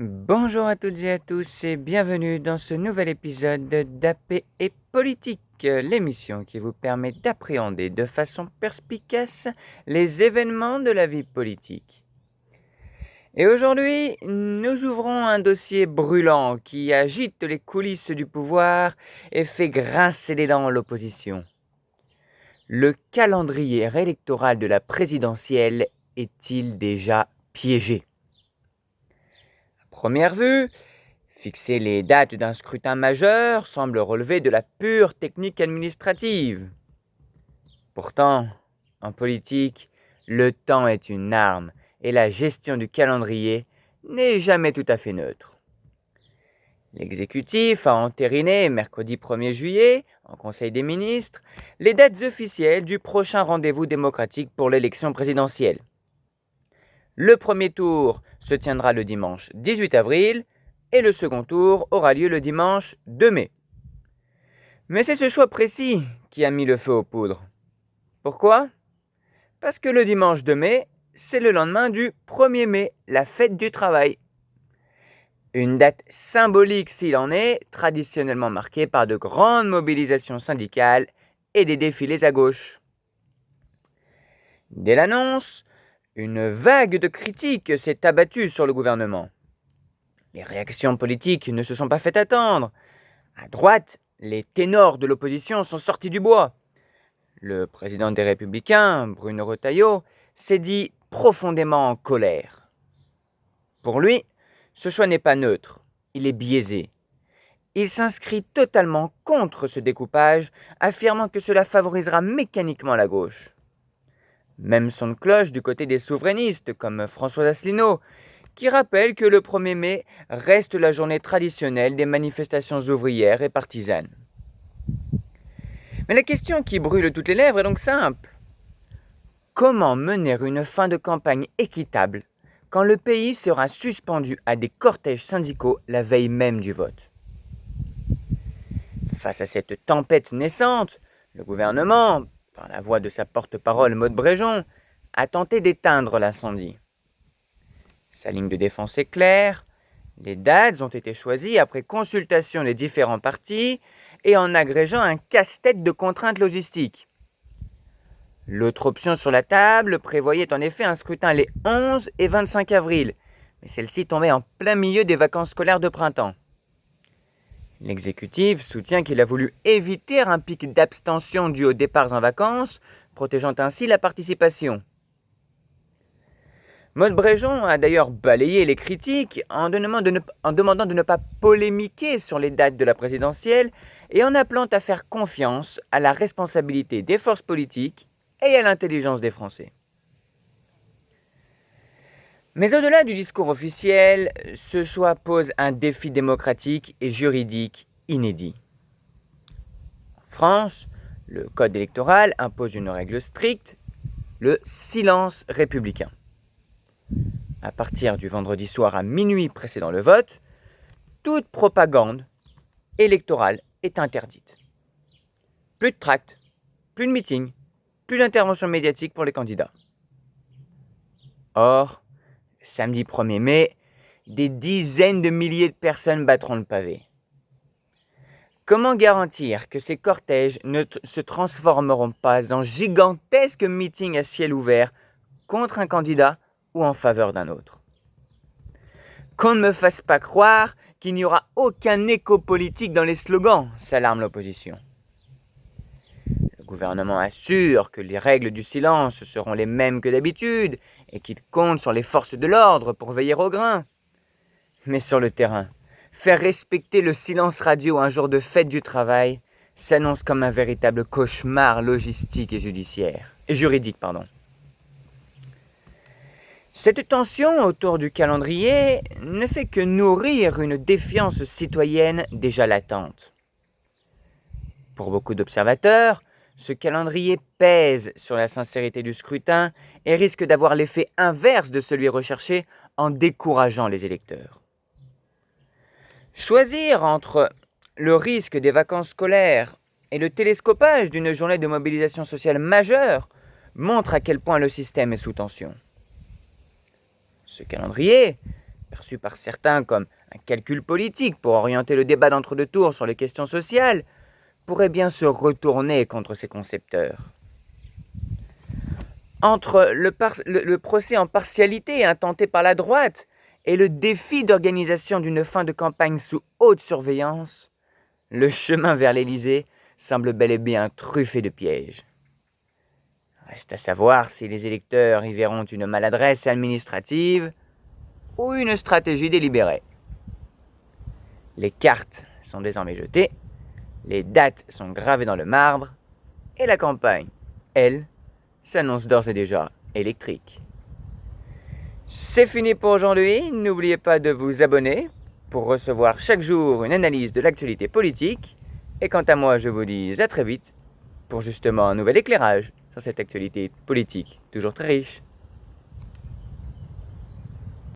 Bonjour à toutes et à tous et bienvenue dans ce nouvel épisode d'AP et Politique, l'émission qui vous permet d'appréhender de façon perspicace les événements de la vie politique. Et aujourd'hui, nous ouvrons un dossier brûlant qui agite les coulisses du pouvoir et fait grincer les dents l'opposition. Le calendrier électoral de la présidentielle est-il déjà piégé ? Première vue, fixer les dates d'un scrutin majeur semble relever de la pure technique administrative. Pourtant, en politique, le temps est une arme et la gestion du calendrier n'est jamais tout à fait neutre. L'exécutif a entériné mercredi 1er juillet, en Conseil des ministres, les dates officielles du prochain rendez-vous démocratique pour l'élection présidentielle. Le premier tour se tiendra le dimanche 18 avril et le second tour aura lieu le dimanche 2 mai. Mais c'est ce choix précis qui a mis le feu aux poudres. Pourquoi ? Parce que le dimanche 2 mai, c'est le lendemain du 1er mai, la fête du travail. Une date symbolique s'il en est, traditionnellement marquée par de grandes mobilisations syndicales et des défilés à gauche. Dès l'annonce, une vague de critiques s'est abattue sur le gouvernement. Les réactions politiques ne se sont pas fait attendre. À droite, les ténors de l'opposition sont sortis du bois. Le président des Républicains, Bruno Retailleau, s'est dit profondément en colère. Pour lui, ce choix n'est pas neutre, il est biaisé. Il s'inscrit totalement contre ce découpage, affirmant que cela favorisera mécaniquement la gauche. Même son de cloche du côté des souverainistes, comme François Asselineau, qui rappelle que le 1er mai reste la journée traditionnelle des manifestations ouvrières et partisanes. Mais la question qui brûle toutes les lèvres est donc simple. Comment mener une fin de campagne équitable quand le pays sera suspendu à des cortèges syndicaux la veille même du vote ? Face à cette tempête naissante, le gouvernement, par la voix de sa porte-parole Maud Bréjon, a tenté d'éteindre l'incendie. Sa ligne de défense est claire, les dates ont été choisies après consultation des différents partis et en agrégeant un casse-tête de contraintes logistiques. L'autre option sur la table prévoyait en effet un scrutin les 11 et 25 avril, mais celle-ci tombait en plein milieu des vacances scolaires de printemps. L'exécutif soutient qu'il a voulu éviter un pic d'abstention dû aux départs en vacances, protégeant ainsi la participation. Maud Bréjon a d'ailleurs balayé les critiques en demandant de ne pas polémiquer sur les dates de la présidentielle et en appelant à faire confiance à la responsabilité des forces politiques et à l'intelligence des Français. Mais au-delà du discours officiel, ce choix pose un défi démocratique et juridique inédit. En France, le code électoral impose une règle stricte, le silence républicain. À partir du vendredi soir à minuit précédant le vote, toute propagande électorale est interdite. Plus de tracts, plus de meetings, plus d'intervention médiatique pour les candidats. Or, samedi 1er mai, des dizaines de milliers de personnes battront le pavé. Comment garantir que ces cortèges ne se transformeront pas en gigantesques meetings à ciel ouvert contre un candidat ou en faveur d'un autre ? Qu'on ne me fasse pas croire qu'il n'y aura aucun écho politique dans les slogans, s'alarme l'opposition. Le gouvernement assure que les règles du silence seront les mêmes que d'habitude et qu'il compte sur les forces de l'ordre pour veiller au grain. Mais sur le terrain, faire respecter le silence radio un jour de fête du travail s'annonce comme un véritable cauchemar logistique et juridique. Cette tension autour du calendrier ne fait que nourrir une défiance citoyenne déjà latente. Pour beaucoup d'observateurs, ce calendrier pèse sur la sincérité du scrutin et risque d'avoir l'effet inverse de celui recherché en décourageant les électeurs. Choisir entre le risque des vacances scolaires et le télescopage d'une journée de mobilisation sociale majeure montre à quel point le système est sous tension. Ce calendrier perçu par certains comme un calcul politique pour orienter le débat d'entre-deux tours sur les questions sociales, pourrait bien se retourner contre ses concepteurs. Entre le procès en partialité intenté par la droite et le défi d'organisation d'une fin de campagne sous haute surveillance, le chemin vers l'Élysée semble bel et bien truffé de pièges. Reste à savoir si les électeurs y verront une maladresse administrative ou une stratégie délibérée. Les cartes sont désormais jetées, les dates sont gravées dans le marbre, et la campagne, elle, s'annonce d'ores et déjà électrique. C'est fini pour aujourd'hui, n'oubliez pas de vous abonner pour recevoir chaque jour une analyse de l'actualité politique, et quant à moi je vous dis à très vite pour justement un nouvel éclairage sur cette actualité politique toujours très riche.